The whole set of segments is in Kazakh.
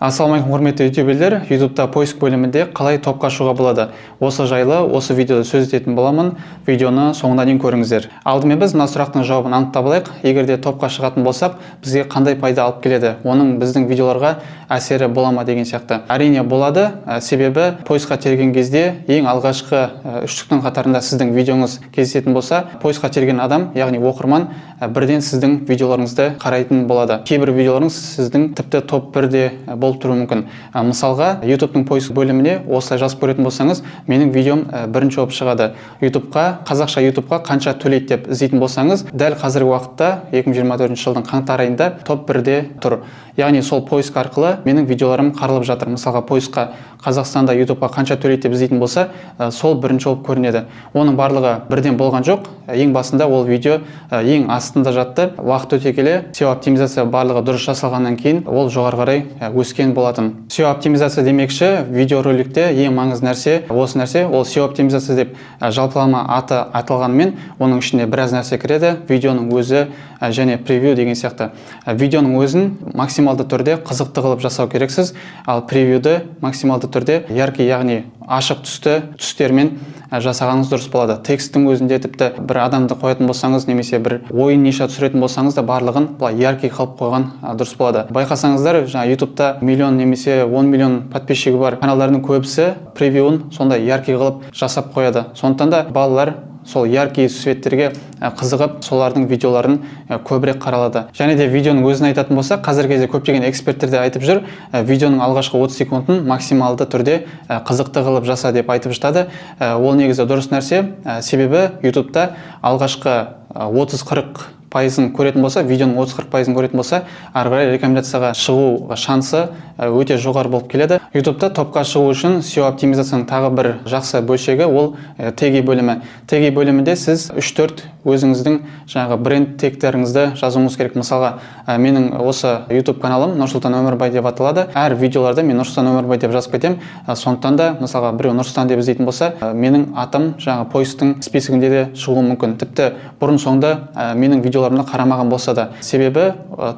Ассалаумалейкум, құрметті ютуберлер. Ютубта поиск бөлімінде қалай топқа шығуға болады? Осы жайлы осы видеода сөз ететін боламын. Видеоны соңына дейін көріңіздер. Алдымен біз мына сұрақтың жауабын анықтап алайық. Егер де топқа шығатын болсақ, бізге қандай пайда алып келеді? Оның біздің видеоларға әсері бола ма деген сияқты. Әрине болады. Себебі поискқа терген кезде ең алғашқы үштіктің қатарында сіздің видеоңыз кездесетін болса, поискқа терген адам, яғни оқырман, бірден сіздің видеоларыңызды қарайтын болады. Кейбір видеоларыңыз сіздің тіпті топ 1-де болып тұруы мүмкін. Мысалға, YouTube-ның поиск бөліміне осылай жазып көретін болсаңыз, менің видеом бірінші болып шығады. Қазақша YouTube-ға қанша төлейді деп іздейтін болсаңыз, дәл қазіргі уақытта 2024 жылдың қаңтар айында топ 1-де тұр. Яғни сол поиск арқылы менің видеоларым қаралып жатыр. Мысалға, поискқа Қазақстанда YouTube-ға қанша төлейді деп іздейтін болса, сол бірінші болып көрінеді. Оның барлығы бірден болған жоқ. Ең басында ол видео ең астында жатты. Уақыт өте келе SEO оптимизация барлығы дұрыс жасалғаннан кейін ол жоғары қарай өскен болатын. SEO оптимизация демекші, видеороликте ең маңызды нәрсе осы нәрсе. Ол SEO оптимизация деп жалпылама аты айтылғанымен, оның ішінде біраз нәрсе кіреді. Видеоның өзі және превью деген сияқты. Видеоның өзін максималды түрде қызықты қылып жасау керексіз, ал превьюді максималды түрде яркий, яғни ашық түстермен жасағаныңыз дұрыс болады. Текстің өзінде тіпті бір адамды қоятын болсаңыз, немесе бір ойын ниша түсіретін болсаңыз да барлығын былай яркий қылып қойған дұрыс болады. Байқасаңыздар, жаңа YouTube-та миллион немесе 10 миллион подписчигі бар каналдардың көбісі превьюін сондай яркий қылып жасап қояды. Сондықтан да балалар сол яркий суреттерге қызығып, солардың видеоларын көбірек қаралады. Және де видеоның өзін айтатын болса, қазіргі кезде көптеген эксперттер де айтып жүр, видеоның алғашқы 30 секундын максималды түрде қызықты қылып жаса деп айтып жатады. Ол негізі дұрыс нәрсе, себебі YouTube-та алғашқы 30-40% көретін болса, видеоның 30-40% көретін болса, ары қарай рекомендацияға шығу шансы өте жоғары болып келеді. YouTube-та топқа шығу үшін SEO оптимизацияның тағы бір жақсы бөлшегі ол теги бөлімі. Теги бөлімінде сіз 3-4 өзіңіздің жаңағы бренд тегтеріңізді жазуыңыз керек. Мысалға, менің осы YouTube каналым Нұрсұлтан Өмірбай деп аталады. Әр видеоларда мен Нұрсұлтан Өмірбай деп жазып кетемін. Сондықтан да, мысалға, біреу Нұрсұлтан деп іздейтін болса, менің атым жаңағы поисктың списогінде де шығуы мүмкін. Тіпті бұрын соңды менің видеоларымды қарамаған болса да. Себебі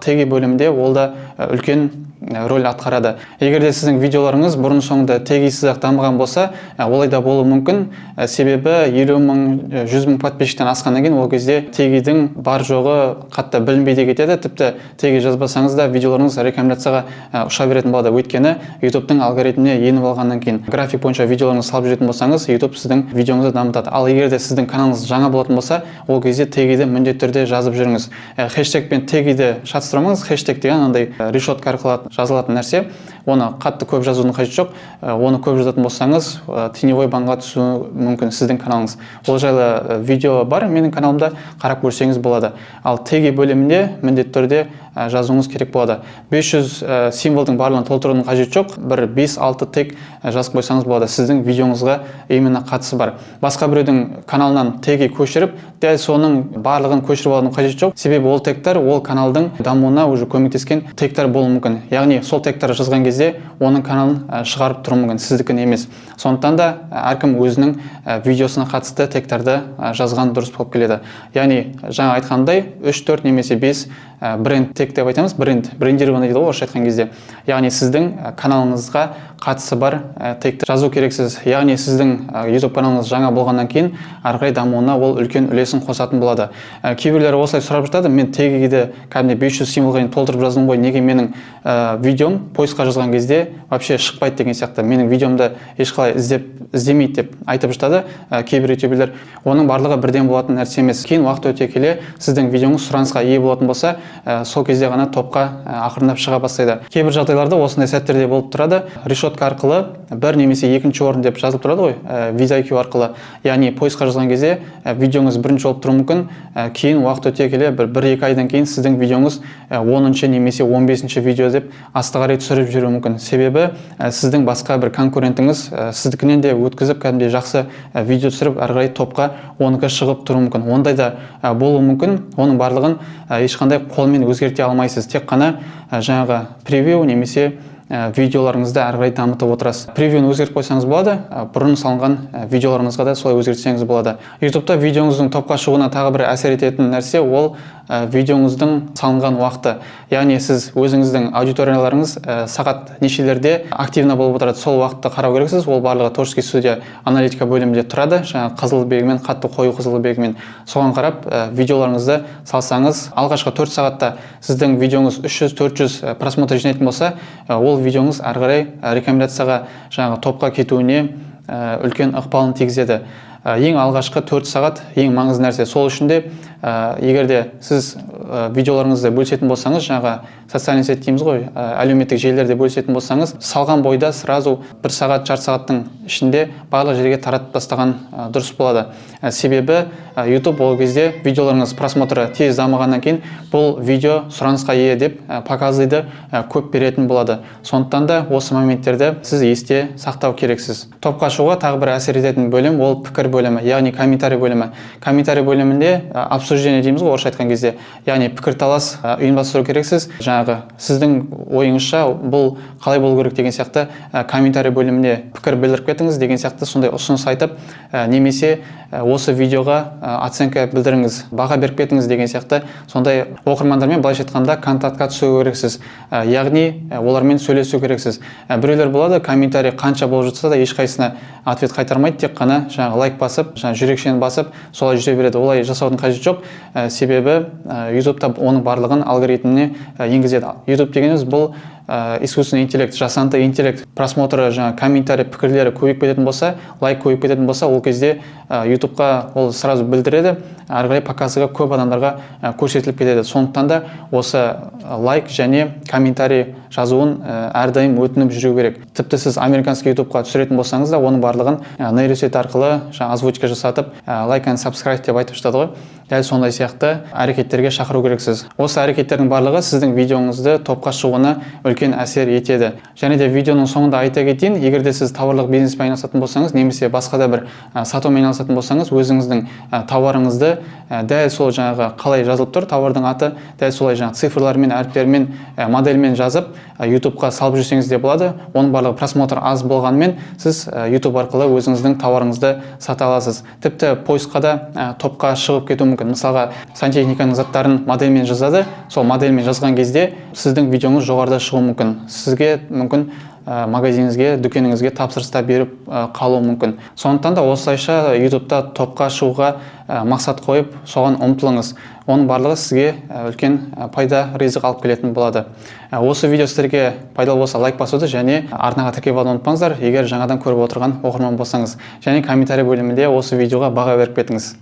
теги бөлімінде ол да үлкен рөл атқарады. Егер де сіздің видеоларыңыз бұрын соңды тегисіз ақ дамыған болса, олай да болуы мүмкін. Себебі 50 мың, 100 мың подписчиктен асқаннан кейін ол кезде тегидің бар жоғы қатты білінбей кетеді. Тіпті теги жазбасаңыз да видеоларыңыз рекомендацияға ұша беретін болады. Өйткені YouTube-тың алгоритміне еніп алғаннан кейін график бойынша видеоларыңызды салып жүретін болсаңыз, YouTube сіздің видеоңызды дамытады. Ал егер де сіздің каналыңыз жаңа болатын болса, ол кезде тегиді міндетті түрде жазып жүріңіз. Хэштег пен тегиді шатыстырмаңыз. Хэштег деген андай решетка арқылы жазылатын нәрсе. Оны қатты көп жазудың қажеті жоқ. Оны көп жазатын болсаңыз, теневой банға түсуі мүмкін сіздің каналыңыз. Ол жайлы видео бар менің каналымда, қарап көрсеңіз болады. Ал теги бөлімінде міндетті түрде жазуыңыз керек болады. 500 символдың барлығын толтырудың қажеті жоқ. Бір 5-6 тег жазып қойсаңыз болады. Сіздің видеоңызға именно қатысы бар. Басқа біреудің каналынан теги көшіріп, дәл соның барлығын көшіріп алудың қажеті жоқ. Себебі ол тегтер ол каналдың дамуына уже көмектескен тегтер болуы мүмкін. Яғни сол тегтер жазған кезде оның каналын шығарып тұру мүмкін, сіздікін емес. Сондықтан да әркім өзінің видеосына қатысты тегтерді жазған дұрыс болып келеді. Яғни жаңа айтқандай 3-4 немесе 5 бренд тег деп айтамыз, брендированный дейді орысша айтқан кезде. Яғни сіздің каналыңызға қатысы бар тегті жазу керексіз. Яғни сіздің YouTube каналыңыз жаңа болғаннан кейін ары қарай дамуына ол үлкен үлесін қосатын болады. Кейбіреулер осылай сұрап жатады, мен тегиді кәдімгі 500 символға толтырып жаздым ғой, неге менің видеом поискқа жазған кезде вообще шықпайды деген сияқты. Менің видеомды ешқалай іздемейді деп айтып жатады кейбір ютуберлер. Оның барлығы бірден болатын нәрсе емес. Кейін уақыт өте келе сіздің видеоңыз сұранысқа ие болатын болса, сол кезде ғана топқа ақырындап шыға бастайды. Кейбір жағдайларда осындай сәттерде болып тұрады. Решетка арқылы бір немесе екінші орын деп жазылып тұрады ғой, VidIQ арқылы. Яғни поискқа жазған кезде видеоңыз бірінші болып тұруы мүмкін. Кейін уақыт өте келе бір 1-2 айдан кейін сіздің видеоңыз 10-шы немесе 15-ші видео деп асты қарай түсіріп жүруі мүмкін. Себебі сіздің басқа бір конкурентіңіз сіздікінен де өткізіп кәдімгідей жақсы видео түсіріп ары қарай топқа оныкі шығып тұруы мүмкін. Ондай да болуы мүмкін. Оның барлығын ешқандай қолмен өзгерте алмайсыз. Тек қана жаңағы превью немесе видеоларыңызды ары қарай дамытып отырасыз. Превьюны өзгертіп қойсаңыз болады, бұрын салынған видеоларыңызға да солай өзгертсеңіз болады. YouTube-та видеоңыздың топқа шығуына тағы бір әсер ететін нәрсе ол видеоңыздың салынған уақыты. Яғни сіз өзіңіздің аудиторияларыңыз сағат нешелерде активно болып отырады, сол уақытты қарау керексіз. Ол барлығы творческий студия аналитика бөлімінде тұрады. Жаңа қызыл белгімен, қатты қою қызыл белгімен соған қарап видеоларыңызды салсаңыз, алғашқы 4 сағатта сіздің видеоңыз 300-400 просмотр жинайтын болса, ол видеоңыз әрі қарай рекомендацияға, жаңағы топқа кетуіне үлкен ықпалын тигізеді. Ең алғашқы 4 сағат ең маңызды нәрсе. Сол үшін де егерде сіз видеоларыңызды бөлісетін болсаңыз, жаңағы социальный сеть дейміз ғой, әлеуметтік желілерде бөлісетін болсаңыз, салған бойда сразу 1 сағат, жарты сағаттың ішінде барлық жерге таратып тастаған дұрыс болады. Себебі YouTube ол кезде видеоларыңыз просмотры тез дамығаннан кейін бұл видео сұранысқа ие деп показдайды, көп беретін болады. Сондықтан да осы моменттерді сіз есте сақтау керексіз. Топқа шығуға тағы бір әсер ететін бөлім ол пікір бөлімі, яғни комментарий бөлімі. Комментарий бөлімінде обсуждение дейміз ғой, орысша айтқан кезде, яғни пікірталас ұйымдастыру керексіз. Жаңағы сіздің ойыңызша бұл қалай болу керек деген сияқты комментарий бөліміне пікір білдіріп кетіңіз деген сияқты сондай ұсыныс айтып, немесе осы видеоға оценка білдіріңіз, баға беріп кетіңіз деген сияқты сондай оқырмандармен былайша айтқанда контактқа түсу керексіз. Яғни олармен сөйлесу керексіз. Біреулер болады, комментарий қанша болып жатса да ешқайсысына ответ қайтармайды, тек қана жаңағы лайк басып, жүрекшен басып, солай жүре береді. Олай жасаудың қажеті жоқ. Себебі YouTube-та оның барлығын алгоритміне енгізеді. YouTube дегеніміз бұл искусственный интеллект, жасанды интеллект. Просмотры, жаңағы комментарий, пікірлері көбейіп кететін болса, лайк көбейіп кететін болса, ол кезде YouTube-қа ол сразу білдіреді, әрі қарай показға көп адамдарға көрсетіліп кетеді. Сондықтан да осы лайк және комментарий жазуын әрдайым өтініп жүру керек. Тіпті сіз американский YouTube-қа түсіретін болсаңыз да, оның барлығын нейросет арқылы озвучка жасатып, лайк and subscribe деп айтып жатады ғой. Дәл сондай сияқты әрекеттерге шақыру керексіз. Осы әрекеттердің барлығы сіздің видеоңызды топқа шығуына үлкен әсер етеді. Және де видеоның соңында айта кетейін, егерде сіз тауарлық бизнеспен айналысатын болсаңыз, немесе басқа да бір сатумен айналысатын болсаңыз, өзіңіздің тауарыңызды дәл сол жаңағы қалай жазылып тұр, тауардың аты дәл солай жаңағы цифрлармен, әріптермен, модельмен жазып YouTube-қа салып жүрсеңіз де болады. Оның барлығы просмотр аз болғанымен сіз YouTube арқылы өзіңіздің тауарыңызды сата аласыз. Тіпті поискқа да топқа шығып кету мүмкін. Мысалға, сантехниканың заттарын модельмен жазады, сол модельмен жазған кезде сіздің видеоңыз жоғарыда шығуы мүмкін. Сізге мүмкін магазиніңізге, дүкеніңізге тапсырыста беріп қалуы мүмкін. Сондықтан да осылайша YouTube-та топқа шығуға мақсат қойып, соған ұмтылыңыз. Оның барлығы сізге үлкен пайда, ризық алып келетін болады. Осы видео сіздерге пайдалы болса лайк басуды және арнаға тіркеліп алуды ұмытпаңыздар, егер жаңадан көріп отырған оқырман болсаңыз. Және комментарий бөлімінде осы видеоға баға беріп кетіңіз.